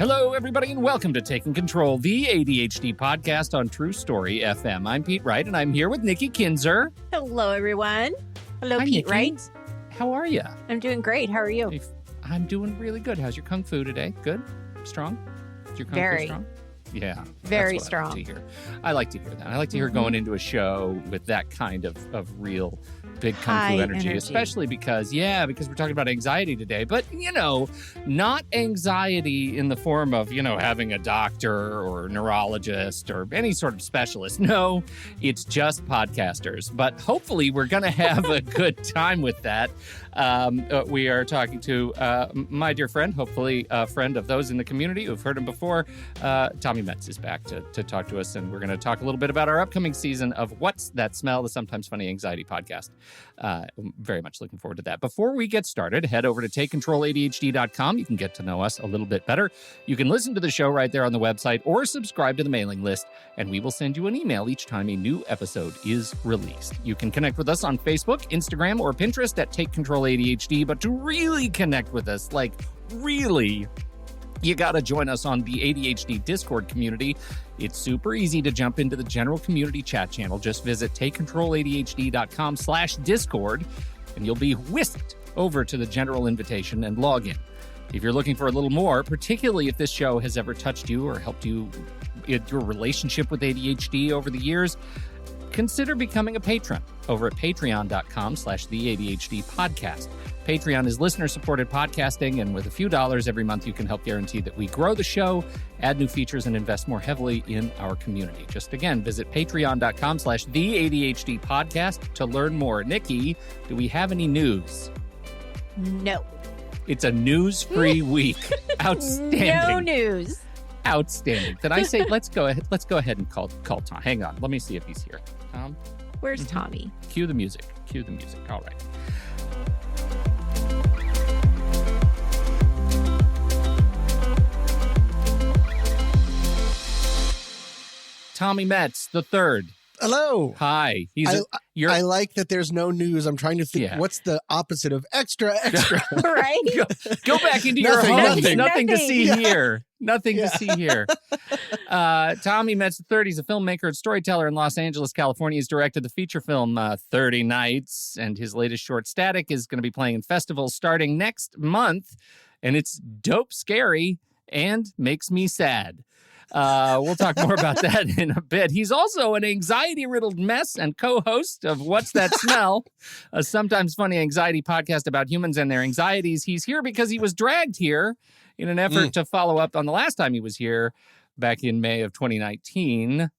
Hello, everybody, and welcome to Taking Control, the ADHD podcast on True Story FM. I'm Pete Wright, and I'm here with Nikki Kinzer. Hello, everyone. Hello, Hi, Pete Nikki. Wright. How are you? I'm doing great. How are you? I'm doing really good. How's your Kung Fu today? Good? Strong? Is your Kung Fu strong? Yeah. Very that's what strong. I like to hear. I like to hear that. I like to hear going into a show with that kind of real big Kung Fu energy, especially because we're talking about anxiety today. But, not anxiety in the form of, having a doctor or neurologist or any sort of specialist. No, it's just podcasters. But hopefully we're going to have a good time with that. We are talking to my dear friend, hopefully a friend of those in the community who've heard him before. Tommy Metz is back to talk to us, and we're going to talk a little bit about our upcoming season of What's That Smell, the Sometimes Funny Anxiety podcast. I'm very much looking forward to that. Before we get started, head over to TakeControlADHD.com. You can get to know us a little bit better. You can listen to the show right there on the website or subscribe to the mailing list, and we will send you an email each time a new episode is released. You can connect with us on Facebook, Instagram, or Pinterest at Take Control ADHD, but to really connect with us, you got to join us on the ADHD Discord community. It's super easy to jump into the general community chat channel. Just visit TakeControlADHD.com/Discord, and you'll be whisked over to the general invitation and log in. If you're looking for a little more, particularly if this show has ever touched you or helped you in your relationship with ADHD over the years, consider becoming a patron over at patreon.com/theADHDpodcast. Patreon is listener-supported podcasting, and with a few dollars every month, you can help guarantee that we grow the show, add new features, and invest more heavily in our community. Just again, visit patreon.com/theADHDpodcast to learn more. Nikki, do we have any news? No. It's a news-free week. Outstanding. No news. Outstanding. Then I say, let's go ahead and call Tom. Hang on. Let me see if he's here. Tom? Where's Tommy? Cue the music. All right. Tommy Metz, the third. Hello. Hi. I like that there's no news. I'm trying to think what's the opposite of extra. Right? Go back into your home. Nothing to see here. Nothing Yeah. to see here. Tommy Metz, the third. He's a filmmaker and storyteller in Los Angeles, California. He's directed the feature film 30 Nights, and his latest short, Static, is going to be playing in festivals starting next month, and it's dope scary and makes me sad. We'll talk more about that in a bit. He's also an anxiety-riddled mess and co-host of What's That Smell, a sometimes funny anxiety podcast about humans and their anxieties. He's here because he was dragged here in an effort to follow up on the last time he was here back in May of 2019.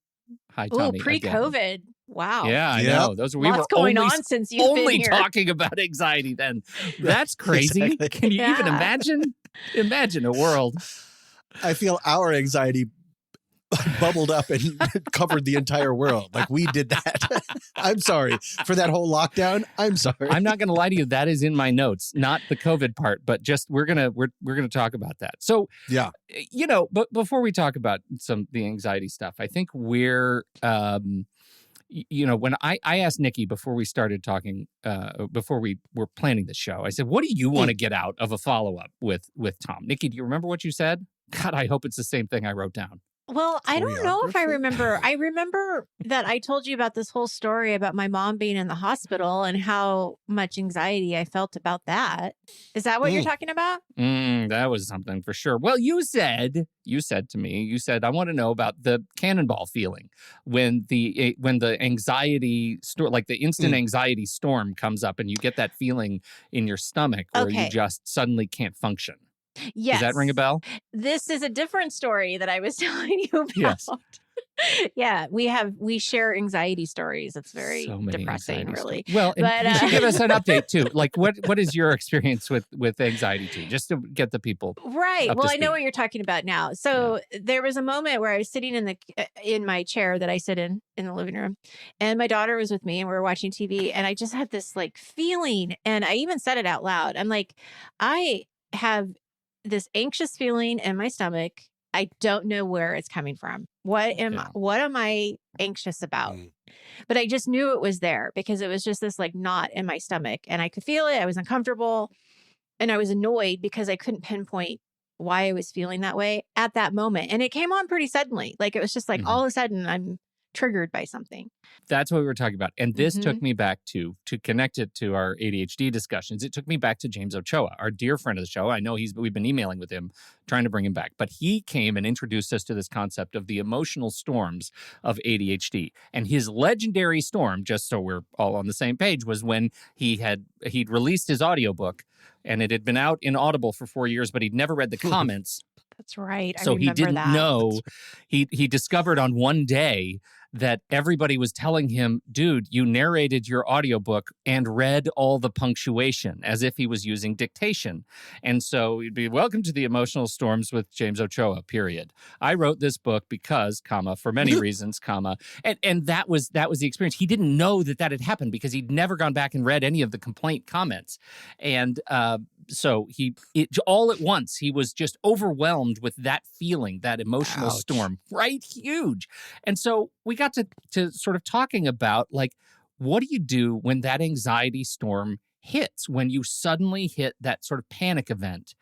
Hi, Tommy. Pre-COVID. Again. Wow. Yeah, I know. We were only since you've been here. talking about anxiety then. That's crazy. Exactly. Can you even imagine? Imagine a world. I feel our anxiety bubbled up and covered the entire world. Like we did that. I'm sorry for that whole lockdown. I'm sorry. I'm not going to lie to you. That is in my notes, not the COVID part, but just we're gonna talk about that. So yeah, but before we talk about the anxiety stuff, I think we're when I asked Nikki before we started talking, before we were planning the show, I said, "What do you want to get out of a follow up with Tom?" Nikki, do you remember what you said? God, I hope it's the same thing I wrote down. Well, I don't know if I remember. I remember that I told you about this whole story about my mom being in the hospital and how much anxiety I felt about that. Is that what you're talking about? That was something for sure. Well, you said to me, I want to know about the Cannonball feeling when the anxiety, like the instant anxiety storm comes up and you get that feeling in your stomach where you just suddenly can't function. Yes. Does that ring a bell? This is a different story that I was telling you about. Yes. Yeah, we share anxiety stories. It's very depressing, really. Well, but, you should give us an update too. Like, what is your experience with anxiety too? Just to get the people right. Well, I know what you're talking about now. So there was a moment where I was sitting in my chair that I sit in the living room, and my daughter was with me, and we were watching TV, and I just had this feeling, and I even said it out loud. I'm like, I have this anxious feeling in my stomach. I don't know where it's coming from. What am I anxious about? But I just knew it was there because it was just this knot in my stomach and I could feel it. I was uncomfortable and I was annoyed because I couldn't pinpoint why I was feeling that way at that moment. And it came on pretty suddenly. Like it was just like all of a sudden I'm triggered by something. That's what we were talking about. And this took me back to connect it to our ADHD discussions. It took me back to James Ochoa, our dear friend of the show. I know we've been emailing with him, trying to bring him back. But he came and introduced us to this concept of the emotional storms of ADHD. And his legendary storm, just so we're all on the same page, was when he'd released his audiobook and it had been out in Audible for 4 years, but he'd never read the comments. That's right. So he didn't know. He discovered on one day that everybody was telling him, dude, you narrated your audiobook and read all the punctuation as if he was using dictation. And so he'd be, welcome to the emotional storms with James Ochoa, period. I wrote this book because, comma, for many reasons, comma. And that was the experience. He didn't know that had happened because he'd never gone back and read any of the complaint comments. And so all at once, he was just overwhelmed with that feeling, that emotional storm, right? Huge. And so we got to sort of talking about, like, what do you do when that anxiety storm hits, when you suddenly hit that sort of panic event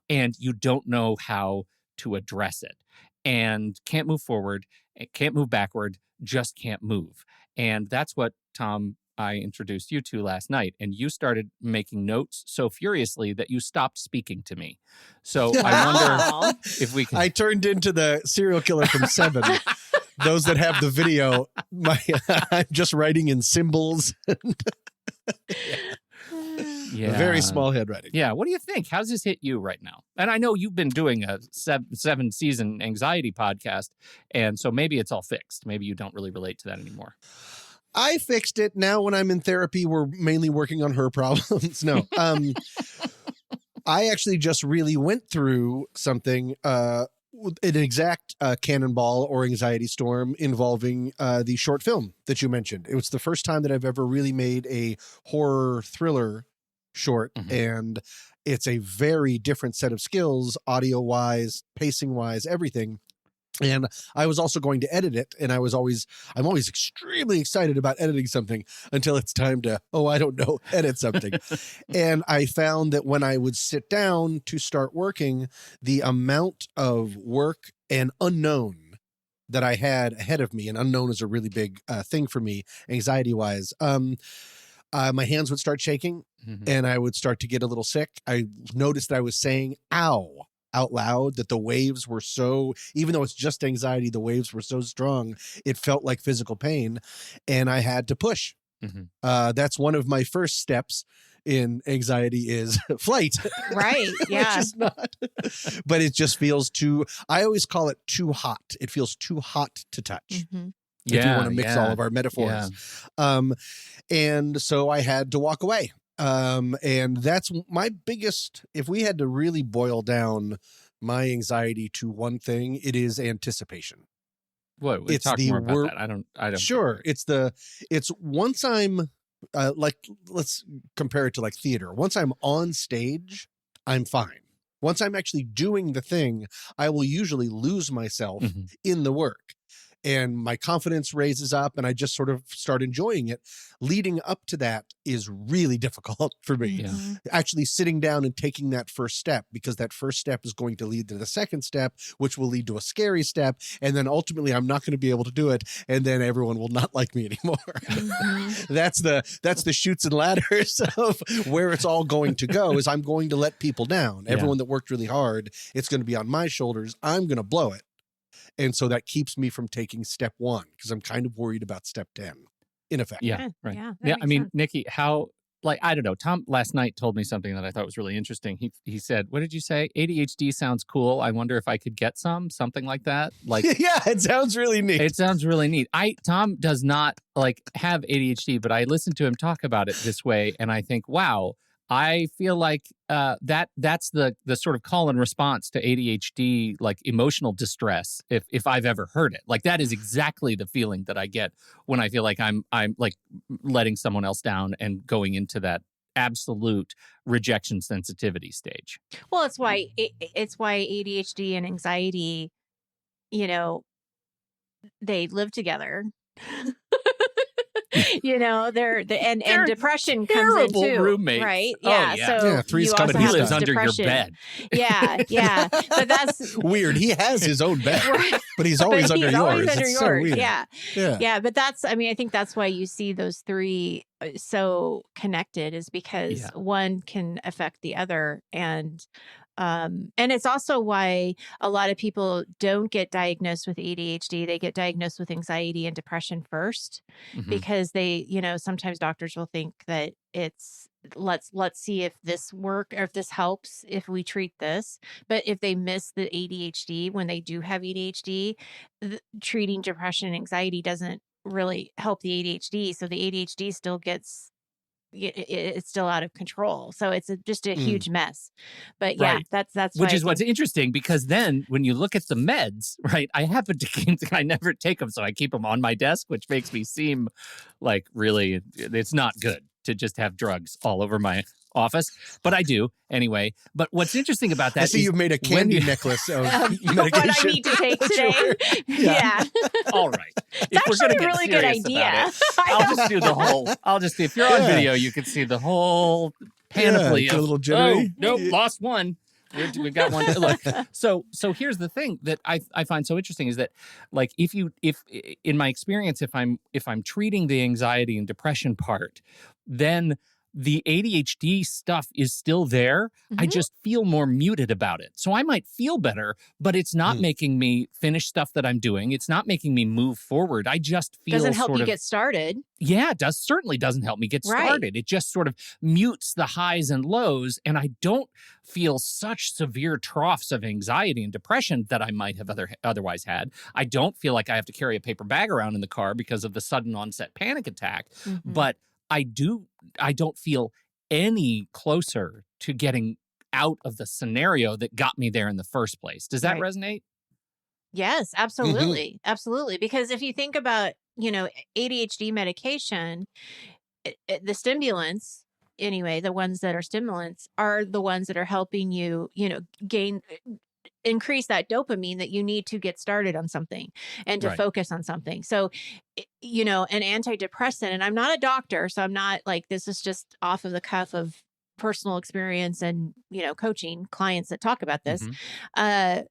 and you don't know how to address it and can't move forward, can't move backward, just can't move. And that's what, Tom, I introduced you to last night, and you started making notes so furiously that you stopped speaking to me. So I wonder if we can... I turned into the serial killer from Seven. Those that have the video, I'm just writing in symbols. Very small handwriting. Yeah. What do you think? How's this hit you right now? And I know you've been doing a 7-season anxiety podcast, and so maybe it's all fixed. Maybe you don't really relate to that anymore. I fixed it. Now when I'm in therapy, we're mainly working on her problems. No. I actually just really went through something, an exact Cannonball or anxiety storm involving the short film that you mentioned. It was the first time that I've ever really made a horror thriller short, and it's a very different set of skills, audio-wise, pacing-wise, everything. And I was also going to edit it, and I'm always extremely excited about editing something until it's time to, edit something. And I found that when I would sit down to start working, the amount of work and unknown that I had ahead of me, and unknown is a really big thing for me, anxiety-wise, my hands would start shaking, and I would start to get a little sick. I noticed that I was saying, ow, out loud, that the waves were so, even though it's just anxiety, the waves were so strong, it felt like physical pain, and I had to push. That's one of my first steps in anxiety is flight. Right. Yeah. Which is not, but it just feels I always call it too hot. It feels too hot to touch. If you want to mix all of our metaphors. And so I had to walk away. And that's my biggest, if we had to really boil down my anxiety to one thing, it is anticipation. What? It's talk more about that. I don't. Sure. It's once I'm let's compare it to like theater. Once I'm on stage, I'm fine. Once I'm actually doing the thing, I will usually lose myself in the work. And my confidence raises up, and I just sort of start enjoying it. Leading up to that is really difficult for me. Actually sitting down and taking that first step, because that first step is going to lead to the second step, which will lead to a scary step. And then ultimately I'm not going to be able to do it. And then everyone will not like me anymore. That's the chutes and ladders of where it's all going to go, is I'm going to let people down. Everyone that worked really hard, it's going to be on my shoulders. I'm going to blow it. And so that keeps me from taking step 1, because I'm kind of worried about step 10, in effect. Yeah, right. Yeah, I mean, sense. Nikki, how, like, I don't know. Tom last night told me something that I thought was really interesting. He said, what did you say? ADHD sounds cool. I wonder if I could get something like that. Like, yeah, it sounds really neat. It sounds really neat. Tom does not have ADHD, but I listen to him talk about it this way, and I think, wow, I feel like that's the sort of call and response to ADHD, like emotional distress, if I've ever heard it. Like, that is exactly the feeling that I get when I feel like I'm like letting someone else down and going into that absolute rejection sensitivity stage. Well, it's why ADHD and anxiety, they live together. they're and depression comes in terrible too, roommates. right? Oh, Yeah. yeah. So three's you coming. also He have lives this under your depression. bed. Yeah. But that's weird. He has his own bed, right. but he's always under yours. It's so weird. Yeah. But I think that's why you see those three so connected, is because one can affect the other. And it's also why a lot of people don't get diagnosed with ADHD. They get diagnosed with anxiety and depression first, because they, sometimes doctors will think that it's let's see if this work or if this helps if we treat this. But if they miss the ADHD when they do have ADHD, treating depression and anxiety doesn't really help the ADHD. So the ADHD still gets it's still out of control. So it's just a huge mess. But that's which is what's interesting, because then when you look at the meds, right? I happen to I never take them, so I keep them on my desk, which makes me seem like really it's not good to just have drugs all over my office, but I do anyway. But what's interesting about that I see you've made a candy necklace of medication. What I need to take today. Yeah. All right. It's actually a really good idea. I'll just do the whole. If you're on video, you can see the whole panoply of a little jittery. Nope, lost one. We've got one. Look, so here's the thing that I find so interesting is that, like, if in my experience, if I'm treating the anxiety and depression part, then the ADHD stuff is still there. I just feel more muted about it. So I might feel better, but it's not making me finish stuff that I'm doing. It's not making me move forward. I just feel doesn't help you get started. Yeah, it certainly doesn't help me get started. It just sort of mutes the highs and lows, and I don't feel such severe troughs of anxiety and depression that I might have otherwise had. I don't feel like I have to carry a paper bag around in the car because of the sudden onset panic attack, but I don't feel any closer to getting out of the scenario that got me there in the first place. Does that resonate? Yes, absolutely. Absolutely. Because if you think about, ADHD medication, the stimulants, anyway, the ones that are stimulants are the ones that are helping you, increase that dopamine that you need to get started on something and to focus on something. So, an antidepressant, and I'm not a doctor, so I'm not like, this is just off of the cuff of personal experience and, coaching clients that talk about this. But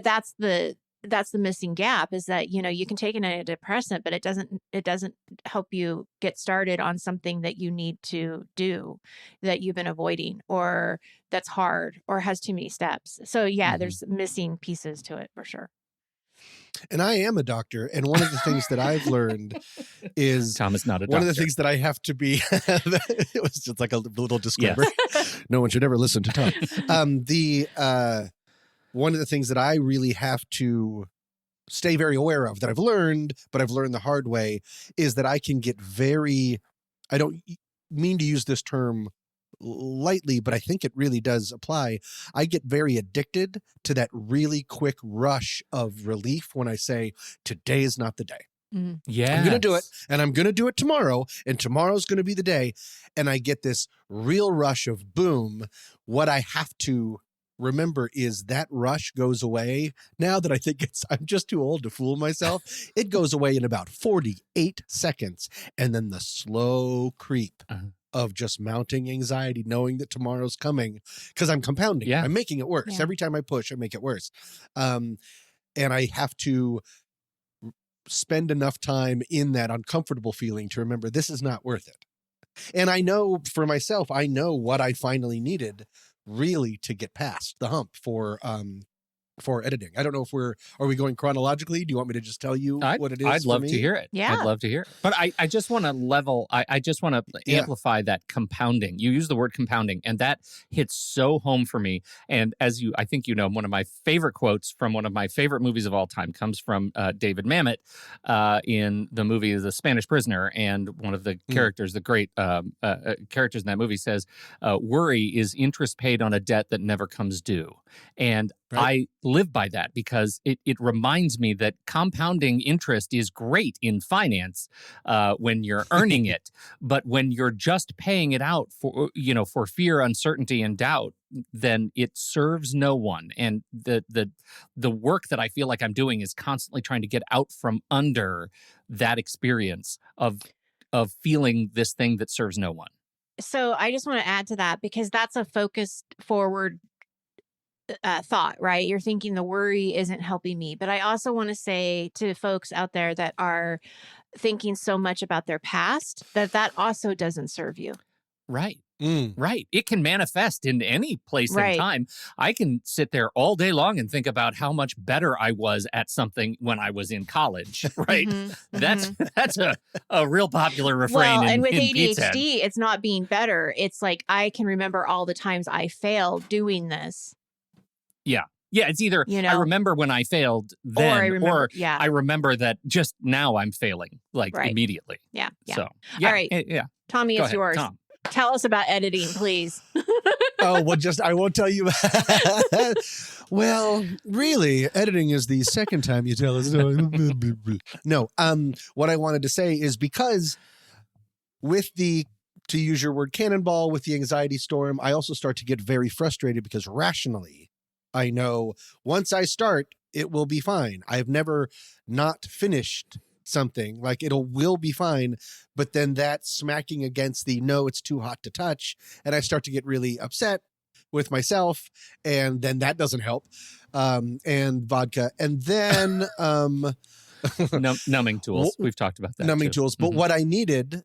that's the missing gap, is that, you can take an antidepressant, but it doesn't help you get started on something that you need to do that you've been avoiding, or that's hard, or has too many steps. So there's missing pieces to it for sure. And I am a doctor, and one of the things that I've learned is Tom is not a doctor. One of the things that I have to be it was just like a little disclaimer. Yes. No one should ever listen to Tom. One of the things that I really have to stay very aware of, that I've learned, but I've learned the hard way, is that I can get I don't mean to use this term lightly, but I think it really does apply. I get very addicted to that really quick rush of relief when I say, today is not the day. Yeah, I'm going to do it, and I'm going to do it tomorrow, and tomorrow's going to be the day. And I get this real rush of boom. What I have to remember is that rush goes away. Now that I think I'm just too old to fool myself, it goes away in about 48 seconds. And then the slow creep of just mounting anxiety, knowing that tomorrow's coming, because I'm compounding. I'm making it worse. Every time I push, I make it worse. And I have to spend enough time in that uncomfortable feeling to remember this is not worth it. And I know for myself, I know what I finally needed really to get past the hump for editing. I don't know if are we going chronologically? Do you want me to just tell you what it is? I'd love to hear it. Yeah. I'd love to hear it. But I just want to I just want to amplify that compounding. You use the word compounding, and that hits so home for me. And I think one of my favorite quotes from one of my favorite movies of all time comes from David Mamet in the movie The Spanish Prisoner. And one of the characters, the great characters in that movie, says, worry is interest paid on a debt that never comes due. And I live by that, because it reminds me that compounding interest is great in finance when you're earning it, but when you're just paying it out for fear, uncertainty, and doubt, then it serves no one. And the work that I feel like I'm doing is constantly trying to get out from under that experience of of feeling this thing that serves no one. So I just want to add to that, because that's a focused forward thought, right? You're thinking the worry isn't helping me. But I also want to say to folks out there that are thinking so much about their past, that also doesn't serve you. Right. Mm. Right. It can manifest in any place and time. I can sit there all day long and think about how much better I was at something when I was in college. Right. That's a real popular refrain. Well, and with ADHD, it's not being better. It's like, I can remember all the times I failed doing this. Yeah. Yeah, it's either I remember when I failed then, or I remember that just now I'm failing, like immediately. Yeah. So, all right. Yeah. Tommy, Go it's ahead, yours. Tom. Tell us about editing, please. Oh, well, I won't tell you. Well, really, editing is the second time you tell us. No, what I wanted to say is because with to use your word, Cannonball, with the anxiety storm, I also start to get very frustrated because rationally, I know once I start, it will be fine. I have never not finished something, like will be fine, but then that smacking against the no, it's too hot to touch, and I start to get really upset with myself, and then that doesn't help. And vodka, and then numbing tools. We've talked about that. Numbing tools. But what I needed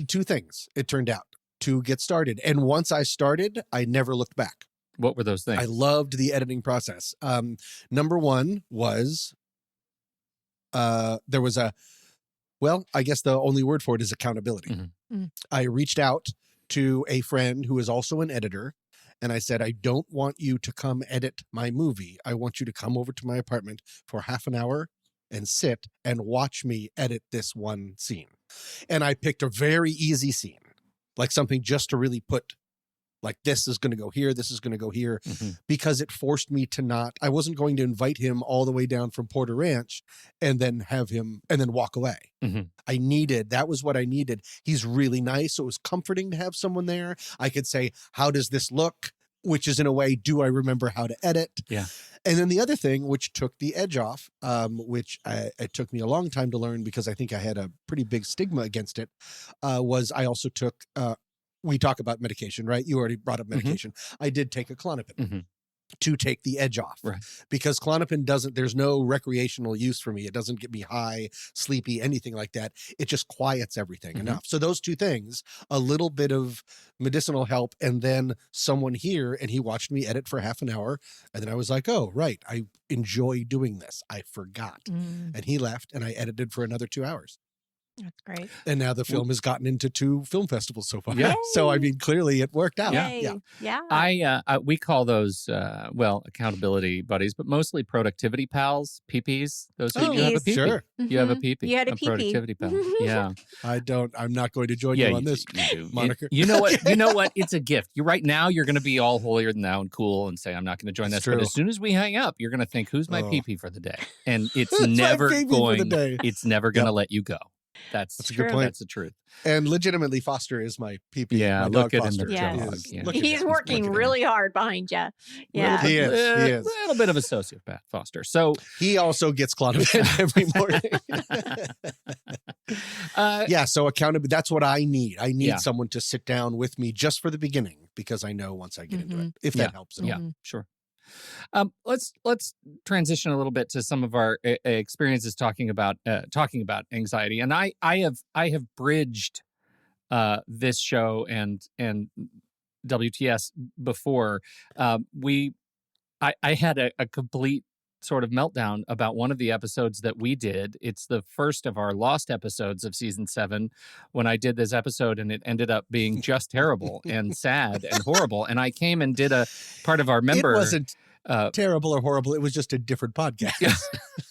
two things, it turned out, to get started. And once I started, I never looked back. What were those things? I loved the editing process. Number one was there was I guess the only word for it is accountability. I reached out to a friend who is also an editor, and I said, I don't want you to come edit my movie. I want you to come over to my apartment for half an hour and sit and watch me edit this one scene. And I picked a very easy scene, like something just to really put, like, this is going to go here, this is going to go here, because it forced me to I wasn't going to invite him all the way down from Porter Ranch and then walk away. That was what I needed. He's really nice. So it was comforting to have someone there. I could say, how does this look? Which is in a way, do I remember how to edit? Yeah. And then the other thing, which took the edge off, which it took me a long time to learn because I think I had a pretty big stigma against it, was I also took, we talk about medication, right? You already brought up medication. I did take a Klonopin to take the edge off, because Klonopin there's no recreational use for me. It doesn't get me high, sleepy, anything like that. It just quiets everything enough. So those two things, a little bit of medicinal help, and then someone here, and he watched me edit for half an hour. And then I was like, oh, right, I enjoy doing this. I forgot. And he left, and I edited for another 2 hours. That's great. And now the film has gotten into 2 film festivals so far. Yeah. So, I mean, clearly it worked out. Yeah. We call those, accountability buddies, but mostly productivity pals, PPs. Those you have a PP. Sure. You have a PP. You had a PP. Productivity pal. Yeah. I'm not going to join you on this moniker. You know what? It's a gift. Right now, you're going to be all holier than thou and cool and say, I'm not going to join this. But as soon as we hang up, you're going to think, who's my PP for the day? And it's never going to let you go. That's a good point. That's the truth. And legitimately, Foster is my PP. Yeah, look at Foster. him. He's working really hard behind you. Yeah, he is. A little bit of a sociopath, Foster. So he also gets Klonopin every morning. So accountability. That's what I need. I need someone to sit down with me just for the beginning, because I know once I get into it, if that helps. Yeah, sure. Let's transition a little bit to some of our experiences talking about anxiety. And I have bridged this show and WTS before. I had a complete sort of meltdown about one of the episodes that we did. It's the first of our lost episodes of season 7, when I did this episode, and it ended up being just terrible and sad and horrible. And I came and did a part of our member. It wasn't terrible or horrible. It was just a different podcast.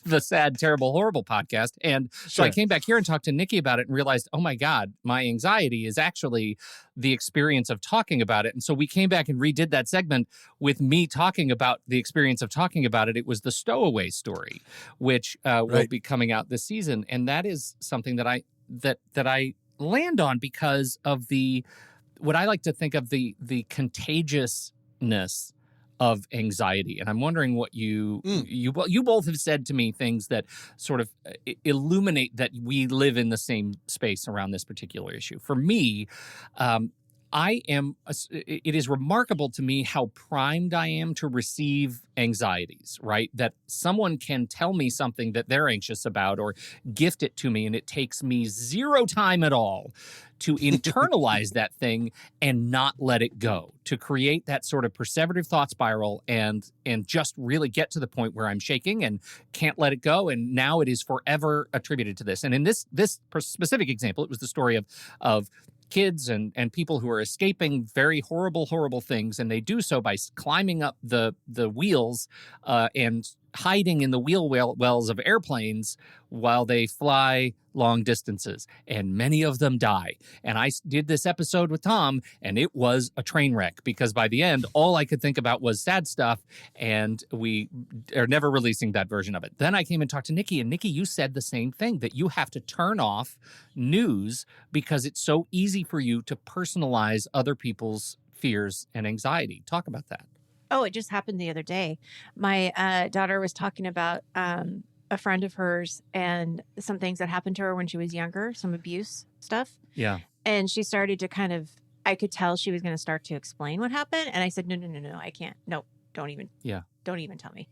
The sad, terrible, horrible podcast. And so I came back here and talked to Nikki about it and realized, oh my God, my anxiety is actually the experience of talking about it. And so we came back and redid that segment with me talking about the experience of talking about it. It was the Stowaway story, which will be coming out this season. And that is something that I land on because of what I like to think of the contagiousness of anxiety. And I'm wondering what you both have said to me things that sort of illuminate that we live in the same space around this particular issue. For me, it is remarkable to me how primed I am to receive anxieties, right? That someone can tell me something that they're anxious about or gift it to me, and it takes me zero time at all to internalize that thing and not let it go, to create that sort of perseverative thought spiral and just really get to the point where I'm shaking and can't let it go. And now it is forever attributed to this. And in this specific example, it was the story of kids and people who are escaping very horrible things, and they do so by climbing up the wheels and hiding in the wheel wells of airplanes while they fly long distances, and many of them die. And I did this episode with Tom, and it was a train wreck, because by the end, all I could think about was sad stuff, and we are never releasing that version of it. Then I came and talked to Nikki, and Nikki, you said the same thing, that you have to turn off news because it's so easy for you to personalize other people's fears and anxiety. Talk about that. Oh, it just happened the other day. My daughter was talking about a friend of hers and some things that happened to her when she was younger, some abuse stuff. Yeah. And she started to I could tell she was going to start to explain what happened. And I said, no, I can't. No, don't even tell me.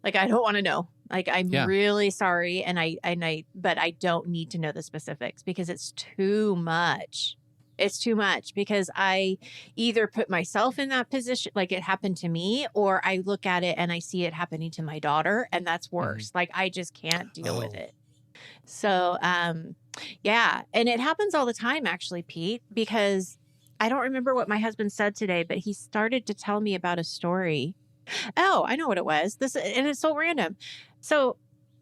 Like, I don't want to know. Like, I'm really sorry. But I don't need to know the specifics because it's too much. It's too much, because I either put myself in that position, like it happened to me, or I look at it and I see it happening to my daughter, and that's worse. Mm-hmm. Like, I just can't deal with it. So, yeah. And it happens all the time, actually, Pete, because I don't remember what my husband said today, but he started to tell me about a story. Oh, I know what it was. And it's so random. So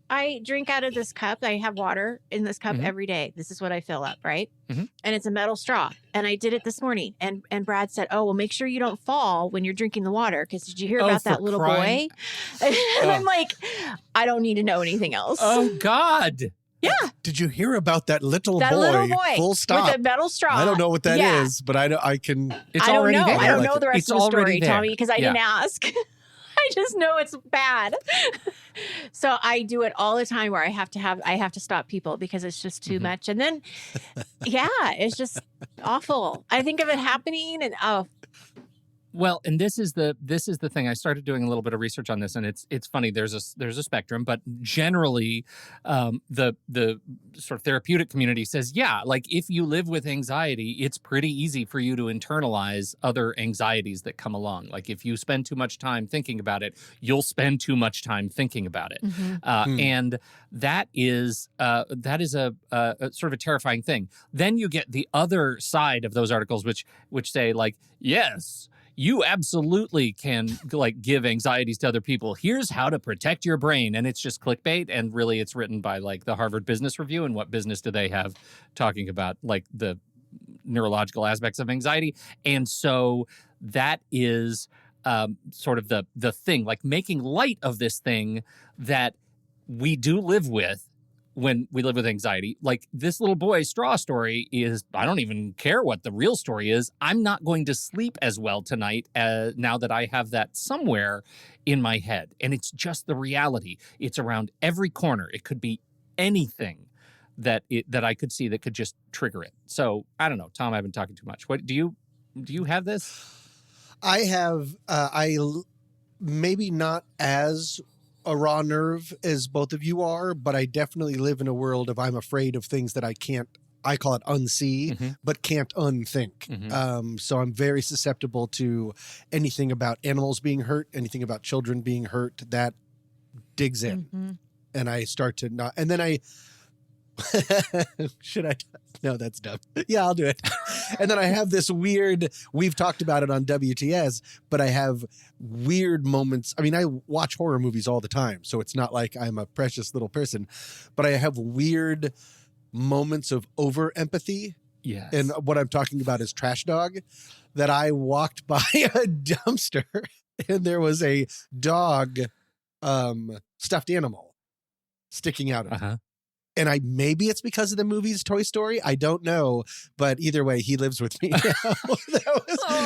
I drink out of this cup. I have water in this cup every day. This is what I fill up, right? Mm-hmm. And it's a metal straw. And I did it this morning. And Brad said, oh, well, make sure you don't fall when you're drinking the water. Because did you hear about that little boy? And I'm like, I don't need to know anything else. Oh, God. Yeah. Did you hear about that little boy? Full stop. With a metal straw. I don't know what that is, but I can. It's already there. I don't know the rest of the story, there. Tommy, because I didn't ask. I just know it's bad. So I do it all the time where I have to stop people because it's just too much. And then, it's just awful. I think of it happening and Well, and this is the thing. I started doing a little bit of research on this, and it's funny. There's a spectrum, but generally, the sort of therapeutic community says, like if you live with anxiety, it's pretty easy for you to internalize other anxieties that come along. Like if you spend too much time thinking about it, you'll spend too much time thinking about it, and that is a sort of a terrifying thing. Then you get the other side of those articles, which say like, yes, you absolutely can like give anxieties to other people. Here's how to protect your brain. And it's just clickbait. And really it's written by like the Harvard Business Review. And what business do they have talking about like the neurological aspects of anxiety? And so that is sort of the thing, like making light of this thing that we do live with when we live with anxiety. Like this little boy's straw story is, I don't even care what the real story is. I'm not going to sleep as well tonight now that I have that somewhere in my head. And it's just the reality. It's around every corner. It could be anything that I could see that could just trigger it. So I don't know, Tom, I've been talking too much. What do you have this? I have, maybe not as a raw nerve as both of you are, but I definitely live in a world of I'm afraid of things that I call it unsee, but can't unthink. So I'm very susceptible to anything about animals being hurt, anything about children being hurt that digs in. And I start to not, and then should I? No, that's dumb. Yeah, I'll do it. And then I have this weird, we've talked about it on WTS, but I have weird moments. I mean, I watch horror movies all the time, so it's not like I'm a precious little person, but I have weird moments of over empathy. Yes. And what I'm talking about is Trash Dog, that I walked by a dumpster and there was a dog stuffed animal sticking out of it. And maybe it's because of the movies Toy Story. I don't know. But either way, he lives with me now.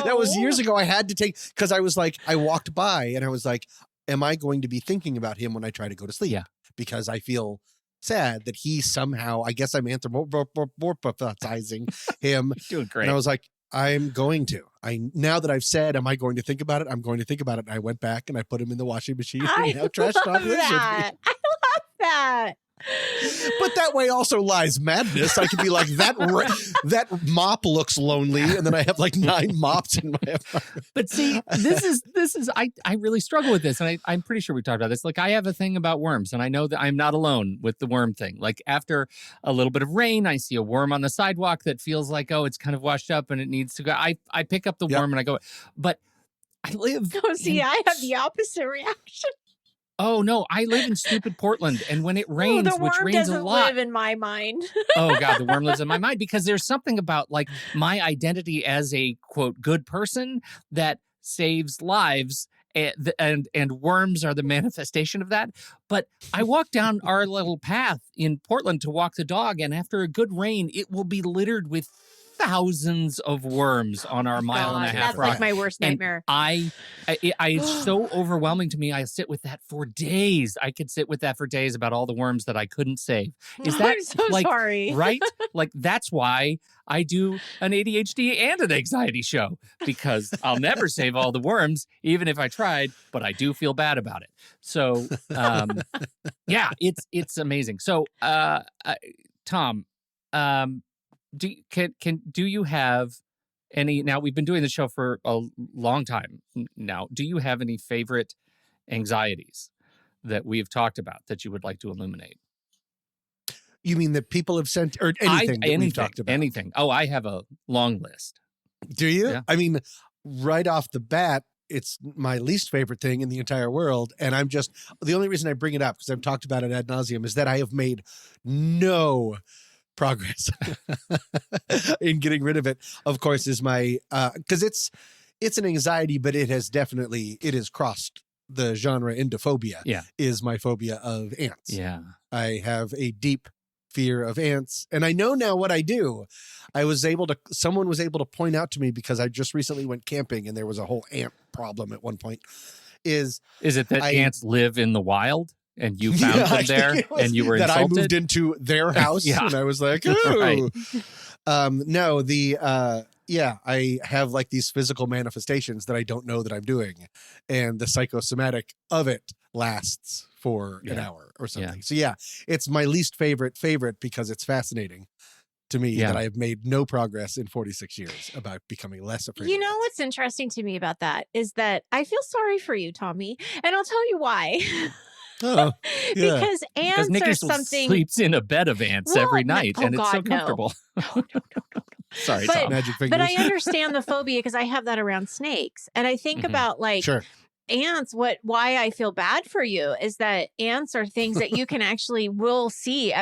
that was years ago. I had to take, because I was like, I walked by and I was like, am I going to be thinking about him when I try to go to sleep? Yeah. Because I feel sad that he somehow, I guess I'm anthropomorphizing him. Doing great. And I was like, I'm going to. Now that I've said, am I going to think about it? I'm going to think about it. And I went back and I put him in the washing machine. I Now Trash Dog lives with me. I love that. But that way also lies madness. I could be like, that mop looks lonely, and then I have like 9 mops in my apartment. But see, this is I really struggle with this, and I'm pretty sure we talked about this. Like, I have a thing about worms, and I know that I'm not alone with the worm thing. Like, after a little bit of rain, I see a worm on the sidewalk that feels like, oh, it's kind of washed up and it needs to go. I pick up the worm and I go, but I live. Oh, see, I have the opposite reaction. Oh, no, I live in stupid Portland. And when it rains, the worm which rains doesn't a lot. live in my mind. Oh, God, the worm lives in my mind, because there's something about like my identity as a, quote, good person that saves lives. And worms are the manifestation of that. But I walk down our little path in Portland to walk the dog, and after a good rain, it will be littered with thousands of worms on our mile and a half That's ride. like my worst nightmare. And it's so overwhelming to me. I sit with that for days. I could sit with that for days about all the worms that I couldn't save. Is that I'm so like, sorry. right? Like, that's why I do an ADHD and an anxiety show, because I'll never save all the worms, even if I tried, but I do feel bad about it. So, yeah, it's amazing. So, Tom, do you have any, now we've been doing the show for a long time now, do you have any favorite anxieties that we've talked about that you would like to illuminate? You mean that people have sent, or anything we've talked about? Anything. Oh, I have a long list. Do you? Yeah. I mean, right off the bat, it's my least favorite thing in the entire world. And I'm just, the only reason I bring it up, because I've talked about it ad nauseum, is that I have made no progress in getting rid of it. Of course, is my, because it's an anxiety, but it has crossed the genre into phobia. Yeah. Is my phobia of ants. Yeah. I have a deep fear of ants, and I know now what I do. Someone was able to point out to me, because I just recently went camping and there was a whole ant problem at one point. Is it that ants live in the wild and you found them there and you were that insulted? I moved into their house and I was like, ooh. Right. No, I have like these physical manifestations that I don't know that I'm doing, and the psychosomatic of it lasts for an hour or something. So it's my least favorite because it's fascinating to me that I have made no progress in 46 years about becoming less afraid. You know what's interesting to me about that is that I feel sorry for you, Tommy, and I'll tell you why. Oh, yeah. Because ants because Nikki are something. sleeps in a bed of ants every night, and it's so comfortable. No. Sorry, But- Tom. Magic fingers. But I understand the phobia because I have that around snakes. And I think about like Sure. ants, why I feel bad for you is that ants are things that you can actually will see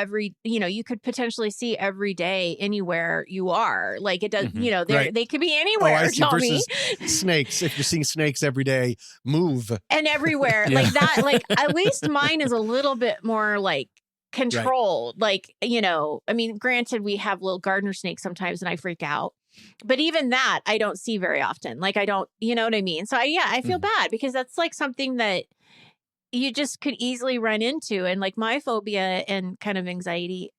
you could potentially see every day anywhere you are. Like it does, Right. they could be Oh, anywhere, I see. Tommy. Versus snakes. If you're seeing snakes every day, move. And everywhere. Yeah. Like that, like at least mine is a little bit more like controlled. Like, I mean, granted, we have little gardener snakes sometimes and I freak out. But even that I don't see very often. Like I don't, you know what I mean? So I feel bad because that's like something that you just could easily run into. And like my phobia and kind of anxiety,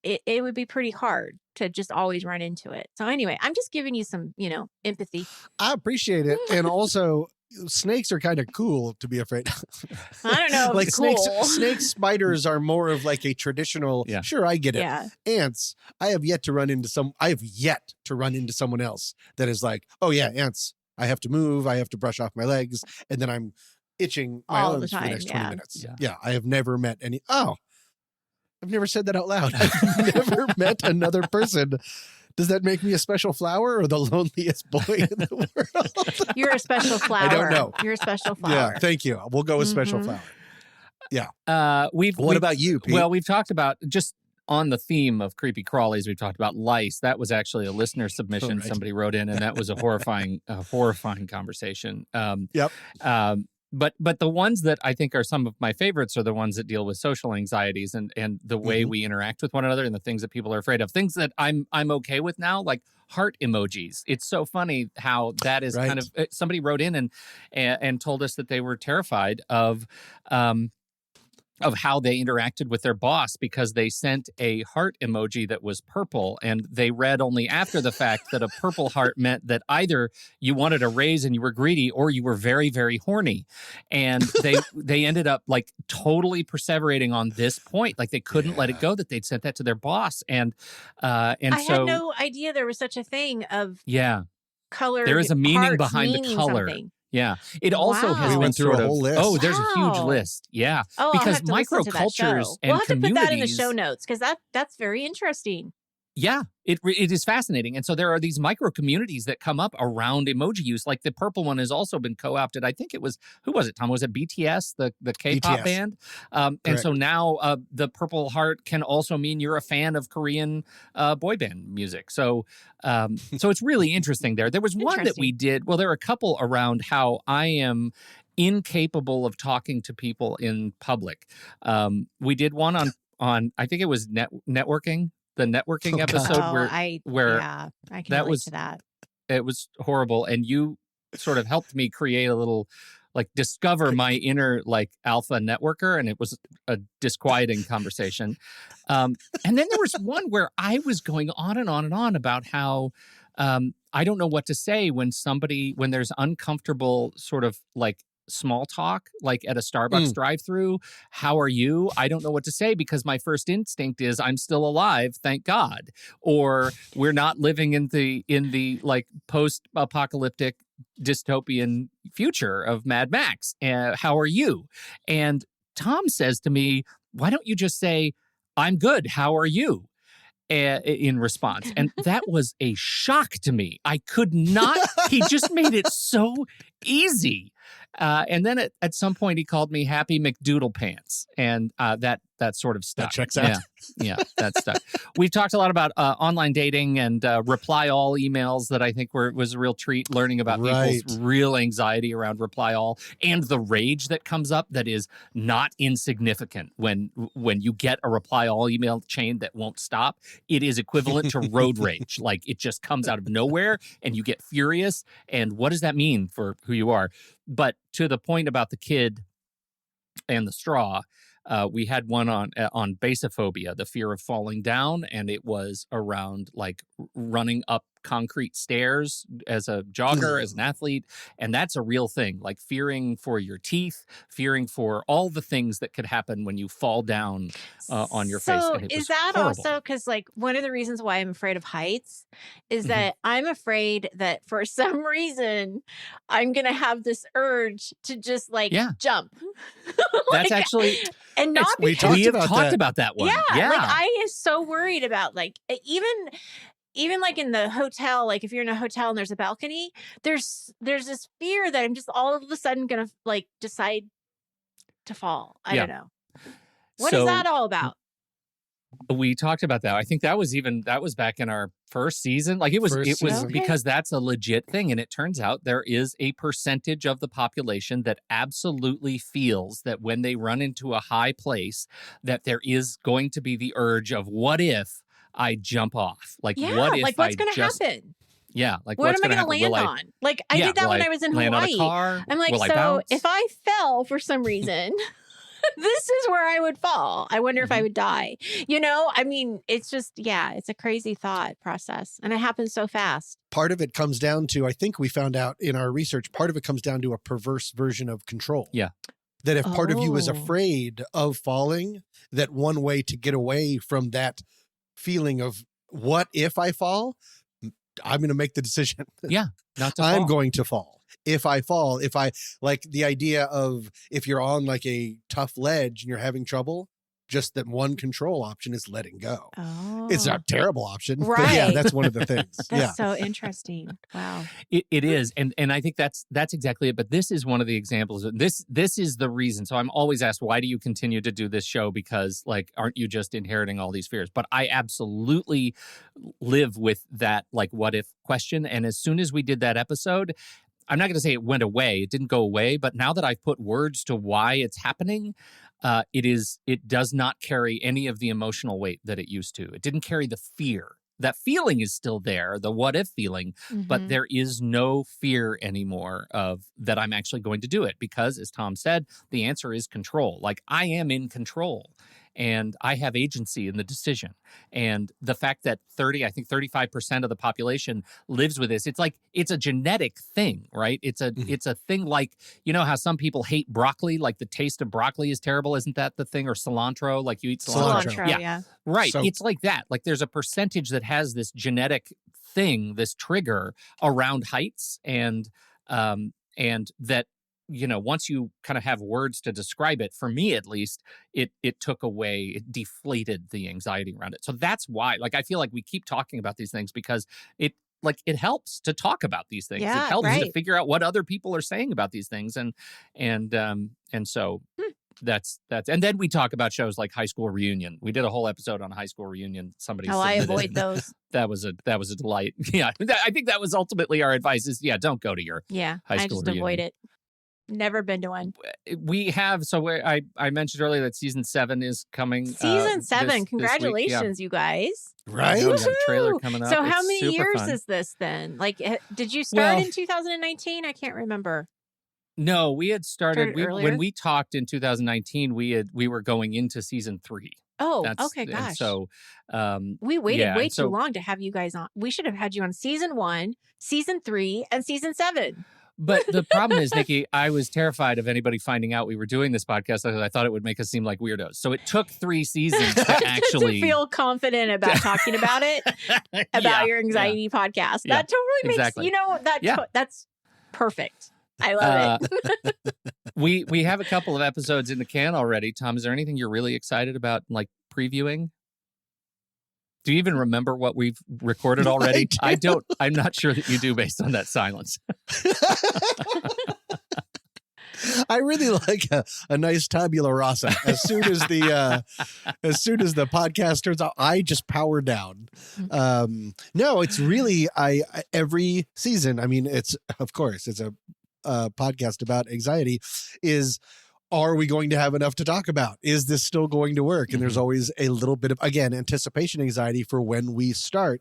it would be pretty hard to just always run into it. So anyway, I'm just giving you some, empathy. I appreciate it. And also, snakes are kind of cool to be afraid of. I don't know. If Like it's cool. snakes, spiders are more of like a traditional. Yeah. Sure, I get it. Yeah. Ants, I have yet to run into someone else that is like, oh yeah, ants. I have to move. I have to brush off my legs, and then I'm itching my All the arms for the time, next 20 yeah. minutes. Yeah. I have never met any. Oh, I've never said that out loud. I've never met another person. Does that make me a special flower or the loneliest boy in the world? You're a special flower. I don't know. You're a special flower. Yeah, thank you. We'll go with special Mhm. flower. Yeah. What about you, Pete? Well, we've talked about, just on the theme of creepy crawlies, we've talked about lice. That was actually a listener submission. Oh, right. Somebody wrote in, and that was a horrifying conversation. Yep. But the ones that I think are some of my favorites are the ones that deal with social anxieties and the way we interact with one another and the things that people are afraid of. Things that I'm okay with now, like heart emojis. It's so funny how that is kind of somebody wrote in and told us that they were terrified of how they interacted with their boss because they sent a heart emoji that was purple, and they read only after the fact that a purple heart meant that either you wanted a raise and you were greedy, or you were very, very horny. And they ended up like totally perseverating on this point. Like they couldn't let it go that they'd sent that to their boss. And I had no idea there was such a thing of color. There is a meaning behind the color. Something. Yeah. It also has been went through a whole list. Oh, there's a huge list. Yeah. Oh, because I'll have to microcultures and we'll have to put that in the communities- show notes because that's very interesting. Yeah, it is fascinating. And so there are these micro communities that come up around emoji use. Like the purple one has also been co-opted. I think it was, who was it, Tom? Was it BTS, the K-pop BTS. band? And so now the purple heart can also mean you're a fan of Korean boy band music. So it's really interesting there. There was one that we did. Well, there are a couple around how I am incapable of talking to people in public. We did one on I think it was networking. The networking episode I can relate to that. It was horrible. And you sort of helped me create a little, like, discover my inner, like, alpha networker. And it was a disquieting conversation. And then there was one where I was going on and on and on about how I don't know what to say when there's uncomfortable sort of like small talk, like at a Starbucks drive-through. How are you? I don't know what to say because my first instinct is I'm still alive, thank God. Or we're not living in the like post-apocalyptic dystopian future of Mad Max. How are you? And Tom says to me, why don't you just say, I'm good, how are you? In response. And that was a shock to me. I could not, he just made it so easy. And then at some point he called me Happy McDoodle Pants. And that sort of stuck. That checks out. Yeah, that stuck. We've talked a lot about online dating and reply all emails that I think was a real treat, learning about people's real anxiety around reply all and the rage that comes up that is not insignificant when you get a reply all email chain that won't stop. It is equivalent to road rage. Like it just comes out of nowhere and you get furious. And what does that mean for who you are? But to the point about the kid and the straw, we had one on basophobia, the fear of falling down, and it was around like running up concrete stairs as a jogger, as an athlete, and that's a real thing. Like fearing for your teeth, fearing for all the things that could happen when you fall down on your face. So is that horrible. Also because like one of the reasons why I'm afraid of heights is that I'm afraid that for some reason I'm gonna have this urge to just like jump. That's actually. And not we because we have talked about that one. Yeah. Like I am so worried about like even like in the hotel, like if you're in a hotel and there's a balcony, there's this fear that I'm just all of a sudden gonna like decide to fall. I don't know. What is that all about? We talked about that. I think that was back in our first season. Like it was because that's a legit thing. And it turns out there is a percentage of the population that absolutely feels that when they run into a high place, that there is going to be the urge of what if I jump off? Like what if like what's going to happen? Yeah, like what what's am I going to land on? Like I did that when I was in Hawaii. On a car? I'm like, so if I fell for some reason, this is where I would fall. I wonder if I would die. You know, I mean, it's just, it's a crazy thought process. And it happens so fast. Part of it comes down to, I think we found out in our research, part of it comes down to a perverse version of control. Yeah. That if part of you is afraid of falling, that one way to get away from that feeling of what if I fall, I'm going to make the decision. Yeah. Not to fall. I'm going to fall. If I fall, like the idea of if you're on like a tough ledge and you're having trouble, just that one control option is letting go. Oh. It's not a terrible option. Right. But yeah, that's one of the things. That's so interesting. Wow. It is. And I think that's exactly it. But this is one of the examples. This is the reason. So I'm always asked, why do you continue to do this show? Because like, aren't you just inheriting all these fears? But I absolutely live with that, like, what if question. And as soon as we did that episode, I'm not going to say it went away. It didn't go away, but now that I've put words to why it's happening, it does not carry any of the emotional weight that it used to. It didn't carry the fear. That feeling is still there, the what if feeling, but there is no fear anymore of that I'm actually going to do it because, as Tom said, the answer is control. Like, I am in control and I have agency in the decision. And the fact that 35% of the population lives with this, it's a genetic thing, right? It's a thing like, you know how some people hate broccoli, like the taste of broccoli is terrible. Isn't that the thing? Or cilantro, like you eat cilantro. Yeah. Right. So, it's like that. Like there's a percentage that has this genetic thing, this trigger around heights and that, you know, once you kind of have words to describe it, for me at least, it took away, it deflated the anxiety around it. So that's why, like, I feel like we keep talking about these things because it helps to talk about these things. Yeah, it helps right. to figure out what other people are saying about these things. And so that's, and then we talk about shows like High School Reunion. We did a whole episode on High School Reunion. Somebody I submitted avoid it. those. That was a delight. Yeah. I think that was ultimately our advice is, don't go to your high school reunion. Avoid it. Never been to one. We have, I mentioned earlier that season 7 is coming. Season 7, this congratulations, you guys. right? We got a trailer coming up. So It's how many super years fun. is this then? Like, did you start in 2019? I can't remember. No, we had started earlier? when we talked in 2019. We were going into season 3. Oh, okay, And gosh. so We waited way and so- too long to have you guys on. We should have had you on season 1, season 3, and season 7. But the problem is, Nikki, I was terrified of anybody finding out we were doing this podcast. I thought it would make us seem like weirdos. So it took 3 seasons to actually to feel confident about talking about it, about your anxiety podcast. Yeah, That totally makes, exactly. that's perfect. I love it. We have a couple of episodes in the can already. Tom, is there anything you're really excited about, like previewing? Do you even remember what we've recorded already? I don't. I'm not sure that you do based on that silence. I really like a nice tabula rasa. As soon as the podcast turns out, I just power down. No, it's really every season. I mean, it's of course it's a podcast about anxiety. Are we going to have enough to talk about? Is this still going to work? And there's always a little bit of, again, anticipation anxiety for when we start.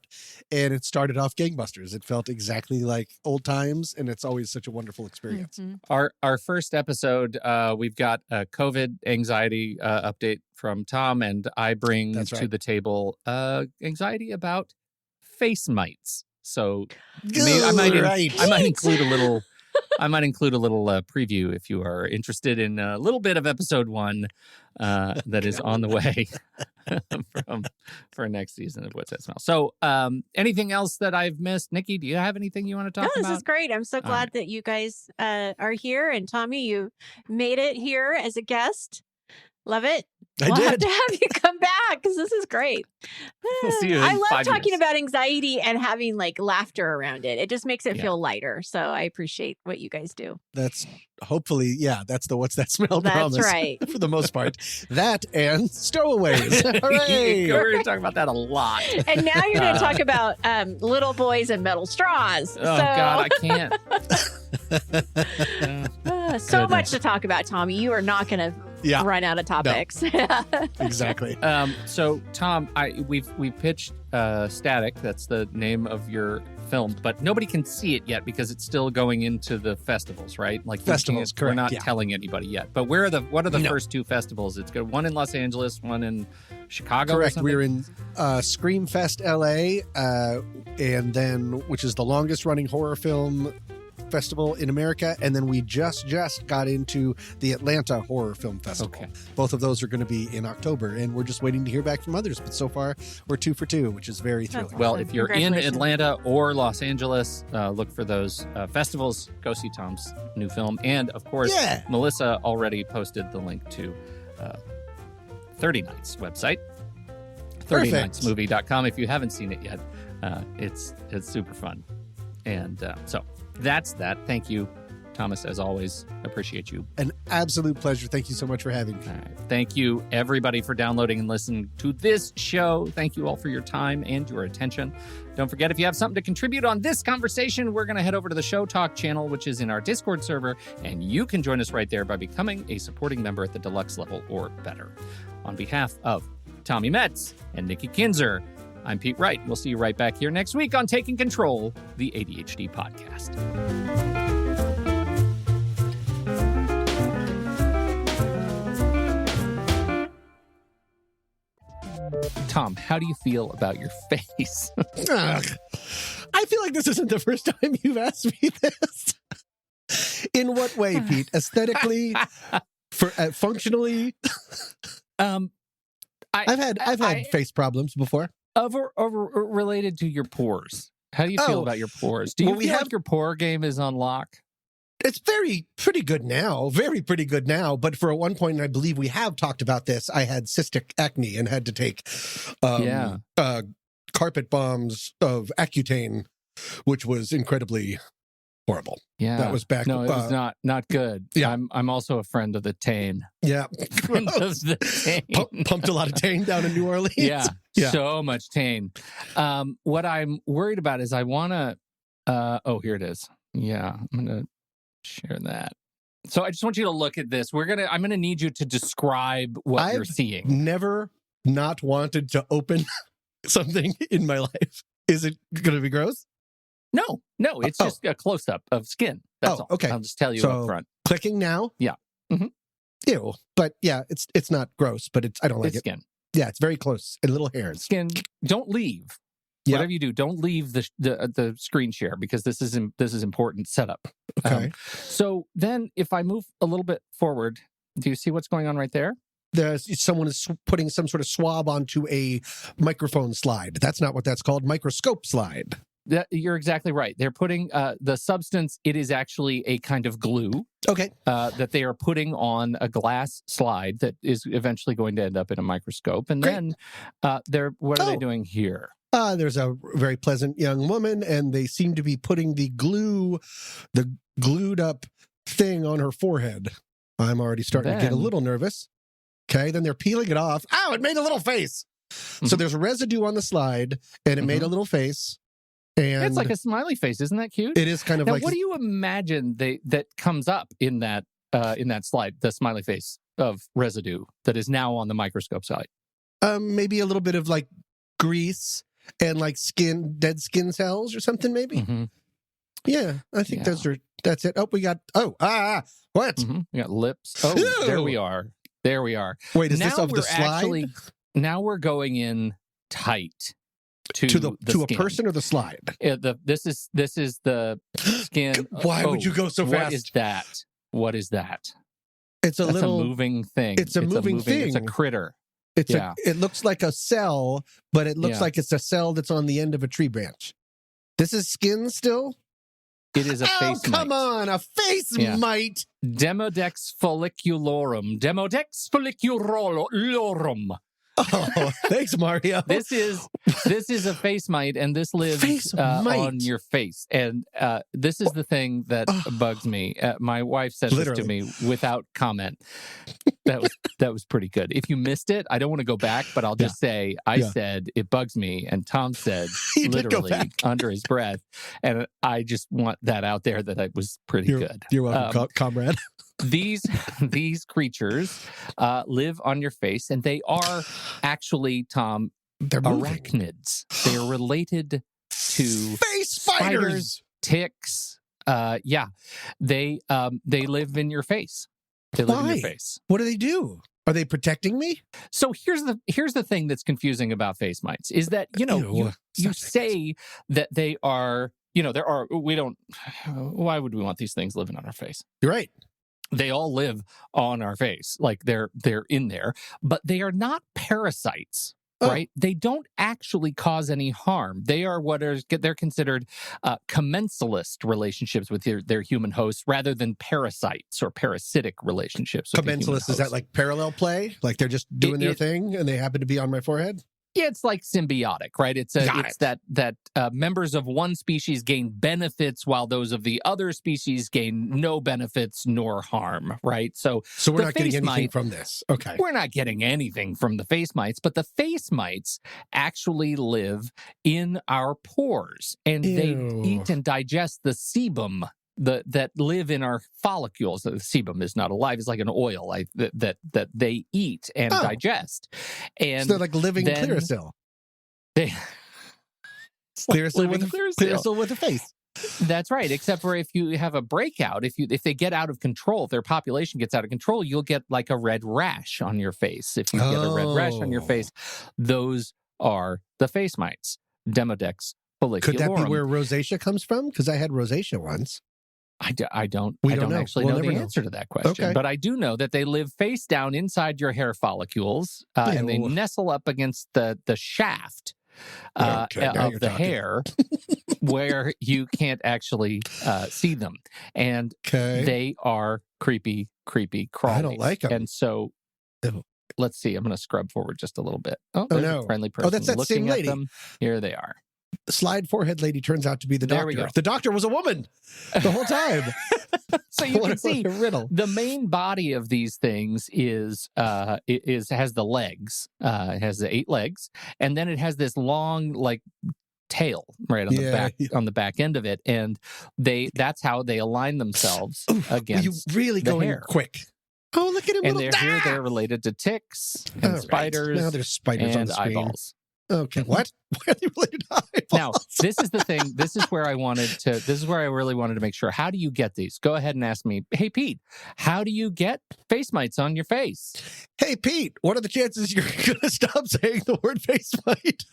And it started off gangbusters. It felt exactly like old times. And it's always such a wonderful experience. Our first episode, we've got a COVID anxiety update from Tom. And I bring to the table anxiety about face mites. So I might include a little... I might include a little preview if you are interested in a little bit of episode 1 that is on the way for next season of What's That Smell. So anything else that I've missed? Nikki, do you have anything you want to talk about? No, this is great. I'm so glad that you guys are here. And Tommy, you made it here as a guest. Love it. We'll have to have you come back because this is great. We'll see you in I love 5 talking years. about anxiety and having like laughter around it. It just makes it feel lighter. So I appreciate what you guys do. That's hopefully, that's the What's That Smell That's promise. right. For the most part. That and stowaways. Hooray! We're going to talk about that a lot. And now you're going to talk about little boys and metal straws. Oh, God, I can't. So much to talk about, Tommy. You are not going to run out of topics. No. Exactly. So, Tom, we pitched Static. That's the name of your film, but nobody can see it yet because it's still going into the festivals, right? Like festivals, correct? We're not telling anybody yet. But what are the first 2 festivals? It's got one in Los Angeles, one in Chicago. Correct. We're in Screamfest LA, and then which is the longest running horror film festival in America, and then we just got into the Atlanta Horror Film Festival. Okay. Both of those are going to be in October, and we're just waiting to hear back from others. But so far, we're 2 for 2, which is very thrilling. Awesome. Well, if you're in Congratulations. Atlanta or Los Angeles, look for those festivals. Go see Tom's new film, and of course, Melissa already posted the link to 30 Nights website, 30nightsmovie.com. If you haven't seen it yet, it's super fun, and so. That's that. Thank you Thomas, as always, appreciate you. An absolute pleasure. Thank you so much for having me. All right. Thank you, everybody, for downloading and listening to this show. Thank you all for your time and your attention. Don't forget, if you have something to contribute on this conversation, we're going to head over to the Show Talk channel, which is in our Discord server, and you can join us right there by becoming a supporting member at the deluxe level or better. On behalf of Tommy Metz and Nikki Kinzer, I'm Pete Wright. We'll see you right back here next week on Taking Control, the ADHD podcast. Tom, how do you feel about your face? Ugh. I feel like this isn't the first time you've asked me this. In what way, Pete? Aesthetically? Functionally? I've had face problems before. Over related to your pores. How do you feel about your pores? Do you feel like your pore game is on lock? It's pretty good now. Very pretty good now. But for one point, I believe we have talked about this, I had cystic acne and had to take carpet bombs of Accutane, which was incredibly horrible. Yeah. That was back. No, it was not good. Yeah. I'm also a friend of the Tane. Yeah. Friend of the Tane. Pumped a lot of Tane down in New Orleans. Yeah. So much Tane. What I'm worried about is I want to, here it is. Yeah. I'm going to share that. So I just want you to look at this. I'm going to need you to describe what you're seeing. Never not wanted to open something in my life. Is it going to be gross? No, it's just a close-up of skin. That's all. Okay. I'll just tell you so, up front. Clicking now? Yeah. Mm-hmm. Ew. But yeah, it's not gross, but I don't like it's it. Skin. Yeah, it's very close. And little hairs. Skin. Don't leave. Yep. Whatever you do, don't leave the screen share because this is important setup. Okay. So then if I move a little bit forward, do you see what's going on right there? Someone is putting some sort of swab onto a microphone slide. That's not what that's called. Microscope slide. You're exactly right. They're putting the substance. It is actually a kind of glue. Okay. That they are putting on a glass slide that is eventually going to end up in a microscope. And Great. then what are they doing here? There's a very pleasant young woman, and they seem to be putting the glued up thing on her forehead. I'm already starting to get a little nervous. Okay, then they're peeling it off. Ow, it made a little face. Mm-hmm. So there's residue on the slide, and it made a little face. And it's like a smiley face. Isn't that cute? It is kind of now, like. What do you imagine that comes up in that slide, the smiley face of residue that is now on the microscope slide? Maybe a little bit of like grease and like dead skin cells or something, maybe. Mm-hmm. Yeah, I think that's it. Oh, we got, what? Mm-hmm. We got lips. Oh, ew. There we are. Wait, is this of the slide? Now we're going in tight to a person or the slide? This is the skin. Why would you go so fast? What is that? That's a moving thing. It's a moving thing. It's a critter. It looks like a cell, but it looks like it's a cell that's on the end of a tree branch. This is skin still? It is a face mite. Come on, a face mite. Demodex folliculorum. Demodex folliculorum. Oh, thanks, Mario. This is a face mite, and this lives on your face. And this is the thing that bugs me. My wife said this to me without comment. That was pretty good. If you missed it, I don't want to go back, but I'll just say I said it bugs me, and Tom said literally under his breath, and I just want that out there that it was pretty good. You're welcome, comrade. These creatures live on your face, and they are actually, Tom, they're arachnids. They are related to face spiders, ticks. They live in your face. They live in your face. What do they do? Are they protecting me? So here's the thing that's confusing about face mites is that you say that they are why would we want these things living on our face? You're right. They all live on our face, like they're in there, but they are not parasites, right? They don't actually cause any harm. They are they're considered commensalist relationships with their human hosts rather than parasites or parasitic relationships. Commensalist, is that like parallel play? Like they're just doing their thing and they happen to be on my forehead? Yeah, it's like symbiotic, right? It's that members of one species gain benefits while those of the other species gain no benefits nor harm, right? So we're not getting anything from this. Okay. We're not getting anything from the face mites, but the face mites actually live in our pores, and they eat and digest the sebum that live in our follicles. The sebum is not alive; it's like an oil that they eat and digest. And so they're like living Clearasil. Clearasil with a face. That's right. Except for if you have a breakout, if they get out of control, if their population gets out of control, you'll get like a red rash on your face. If you get a red rash on your face, those are the face mites. Demodex folliculorum. Could that be where rosacea comes from? Because I had rosacea once. I don't know. actually know the answer to that question. But I do know that they live face down inside your hair follicles, and they nestle up against the shaft of the hair where you can't actually see them. And they are creepy crawlies. I don't like them. And so let's see. I'm going to scrub forward just a little bit. Oh, there's a friendly person that's that looking same lady. at them. Here they are. Slide forehead lady turns out to be the There doctor. we go. The doctor was a woman the whole time. So you can see riddle. The main body of these things has the legs. It has the 8 legs, and then it has this long like tail right on the back on the back end of it, and that's how they align themselves against. You really the going hair. quick. Oh, look at him! And they're related to ticks and spiders. Now there's spiders and on the screen. eyeballs. Okay, what? Why are they related to eyeballs? Now, this is the thing. This is where I really wanted to make sure. How do you get these? Go ahead and ask me. Hey, Pete, how do you get face mites on your face? Hey, Pete, what are the chances you're going to stop saying the word face mite?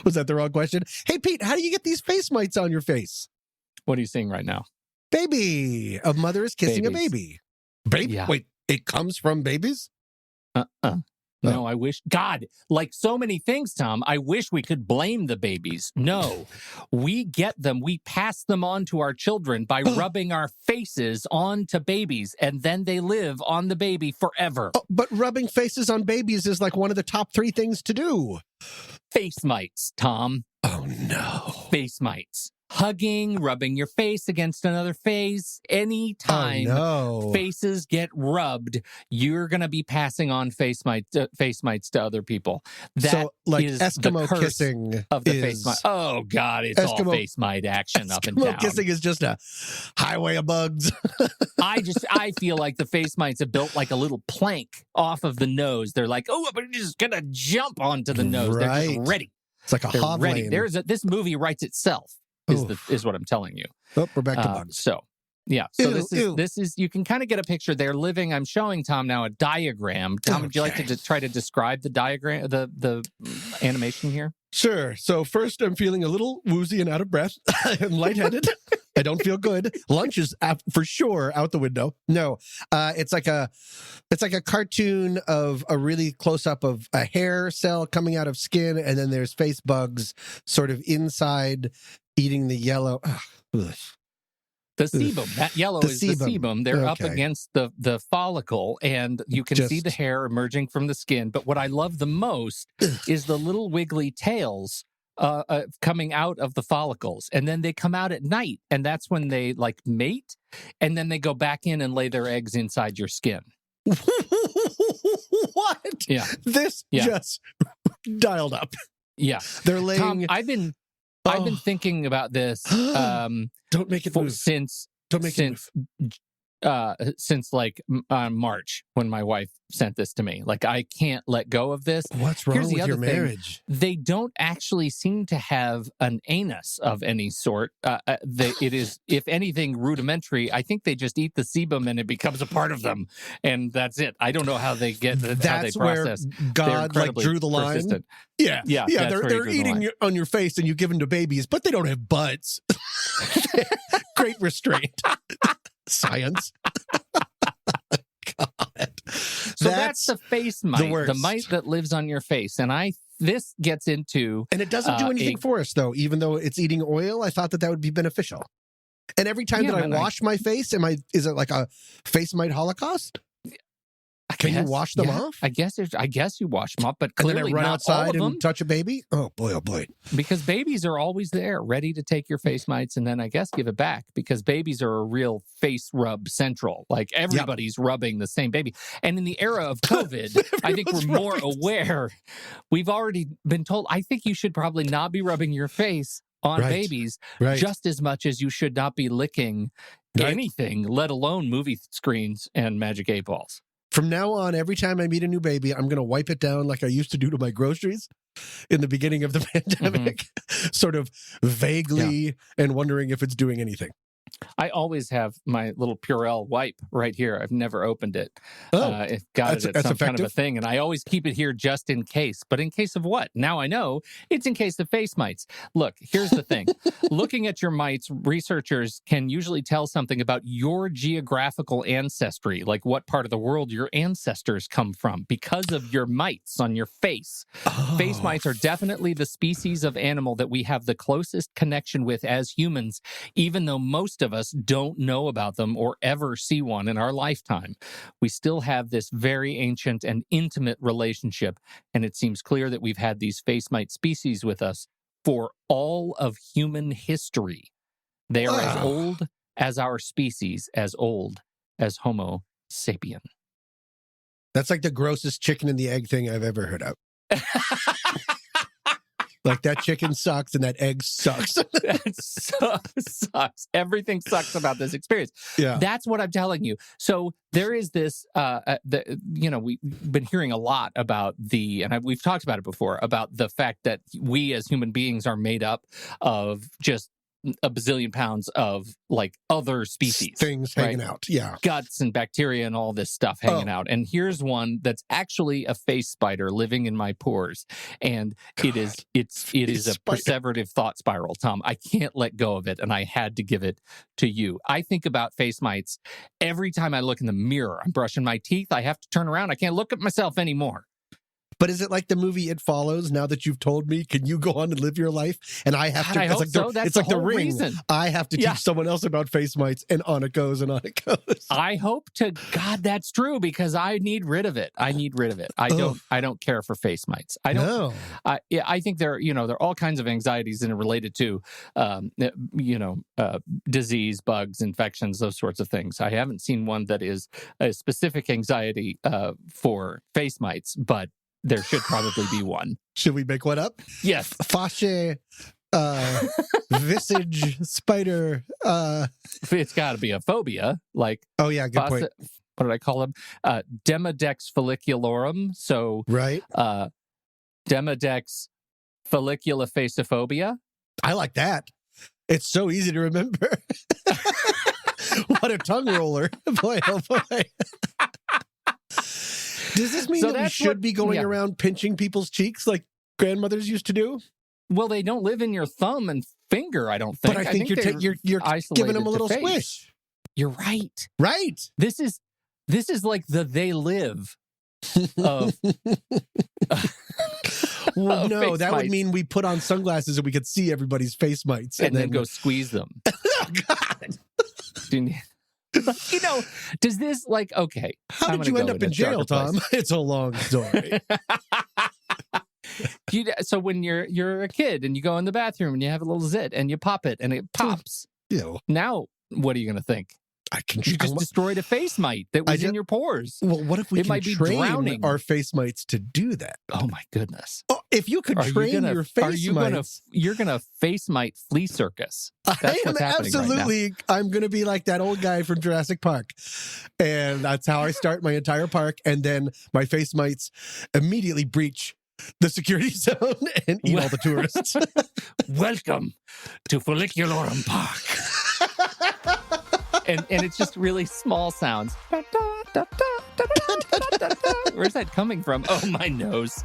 Was that the wrong question? Hey, Pete, how do you get these face mites on your face? What are you seeing right now? Baby. A mother is kissing a baby. Baby? Yeah. Wait, it comes from babies? No, I wish, God, like so many things, Tom, I wish we could blame the babies. No, we get them. We pass them on to our children by rubbing our faces onto babies, and then they live on the baby forever. Oh, but rubbing faces on babies is like one of the top 3 things to do. Face mites, Tom. Oh, no. Face mites. Hugging, rubbing your face against another face. Anytime faces get rubbed, you're going to be passing on face mites to other people. That like is Eskimo the curse kissing of the face mite. Oh, God, it's all face mite action up and down. Eskimo kissing is just a highway of bugs. I feel like the face mites have built like a little plank off of the nose. They're like, oh, I'm just going to jump onto the nose. Right. They're just ready. It's like a hot lane. This movie writes itself. Is what I'm telling you. Oh, we're back to bugs. So this is you can kind of get a picture. They're living. I'm showing Tom now a diagram. Tom, would you like to try to describe the diagram, the animation here? Sure. So first, I'm feeling a little woozy and out of breath and lightheaded. I don't feel good. Lunch is for sure out the window. No, it's like a cartoon of a really close up of a hair cell coming out of skin, and then there's face bugs sort of inside eating the yellow. The sebum. That yellow is the sebum. They're up against the follicle, and you can see the hair emerging from the skin. But what I love the most is the little wiggly tails coming out of the follicles, and then they come out at night, and that's when they like mate, and then they go back in and lay their eggs inside your skin. What? Yeah. This just dialed up. Yeah. They're laying. Tom, I've been thinking about this. Don't make it move. Since like March, when my wife sent this to me. Like, I can't let go of this. What's wrong with your marriage? They don't actually seem to have an anus of any sort. It is, if anything, rudimentary. I think they just eat the sebum and it becomes a part of them, and that's it. I don't know how they get. That's how they process. Where God like drew the line. Persistent. Yeah. They're eating on your face, and you give them to babies, but they don't have butts. Great restraint. Science. God. So that's the face mite, the mite that lives on your face. And this gets into... And it doesn't do anything for us, though. Even though it's eating oil, I thought that would be beneficial. And every time that I wash my face, is it like a face mite holocaust? Can you wash them off? I guess you wash them off, but And then clearly I run not all outside of them. and touch a baby? Oh boy. Because babies are always there, ready to take your face mites and then I guess give it back, because babies are a real face rub central. Like everybody's rubbing the same baby. And in the era of COVID, I think we're more aware. We've already been told, I think you should probably not be rubbing your face on babies just as much as you should not be licking anything, let alone movie screens and Magic 8 balls. From now on, every time I meet a new baby, I'm going to wipe it down like I used to do to my groceries in the beginning of the pandemic, sort of vaguely and wondering if it's doing anything. I always have my little Purell wipe right here. I've never opened it. It got it at some kind of a thing, and I always keep it here just in case. But in case of what? Now I know it's in case of face mites. Look, here's the thing. Looking at your mites, researchers can usually tell something about your geographical ancestry, like what part of the world your ancestors come from, because of your mites on your face. Face mites are definitely the species of animal that we have the closest connection with as humans, even though most of us don't know about them or ever see one in our lifetime. We still have this very ancient and intimate relationship, and it seems clear that we've had these face mite species with us for all of human history. They are as old as our species, as old as Homo sapien. That's like the grossest chicken and the egg thing I've ever heard of. Like that chicken sucks and that egg sucks. That sucks. Everything sucks about this experience. Yeah. That's what I'm telling you. So there is this, we've been hearing a lot about we've talked about it before, about the fact that we as human beings are made up of just a bazillion pounds of like other species. Things hanging out. Yeah. Guts and bacteria and all this stuff hanging out. And here's one that's actually a face spider living in my pores. And it is a perseverative thought spiral, Tom. I can't let go of it. And I had to give it to you. I think about face mites every time I look in the mirror. I'm brushing my teeth. I have to turn around. I can't look at myself anymore. But is it like the movie It Follows? Now that you've told me, can you go on and live your life? And I have to. I hope so. That's the Ring. Reason. I have to teach someone else about face mites, and on it goes, and on it goes. I hope to God that's true, because I need rid of it. I don't care for face mites. I don't. No. I think there are all kinds of anxieties that are related to, disease, bugs, infections, those sorts of things. I haven't seen one that is a specific anxiety for face mites, but there should probably be one. Should we make one up? Yes. Fasce, visage, spider. It's got to be a phobia. Like, oh, yeah, good point. What did I call them? Demodex follicularum. So, right. Demodex folliculophasophobia. I like that. It's so easy to remember. What a tongue roller. Boy, oh boy. Does this mean that we should be going around pinching people's cheeks like grandmothers used to do? Well, they don't live in your thumb and finger, I don't think. But I think you're giving them a little squish. You're right. Right. This is like the they live of well, no, that would mean we put on sunglasses and we could see everybody's face mites. And then go squeeze them. Oh, God. Does this okay? How did you end up in jail, Tom? It's a long story. So when you're a kid and you go in the bathroom and you have a little zit and you pop it and it pops. Ew. Now, what are you going to think? You just destroyed a face mite that was in your pores. Well, what if we can train our face mites to do that? Oh, my goodness. Oh, if you could train your face mites. You're going to face mite flea circus. I am absolutely. Right, I'm going to be like that old guy from Jurassic Park. And that's how I start my entire park. And then my face mites immediately breach the security zone and eat all the tourists. Welcome to Follicularum Park. And it's just really small sounds. Where's that coming from? Oh, my nose.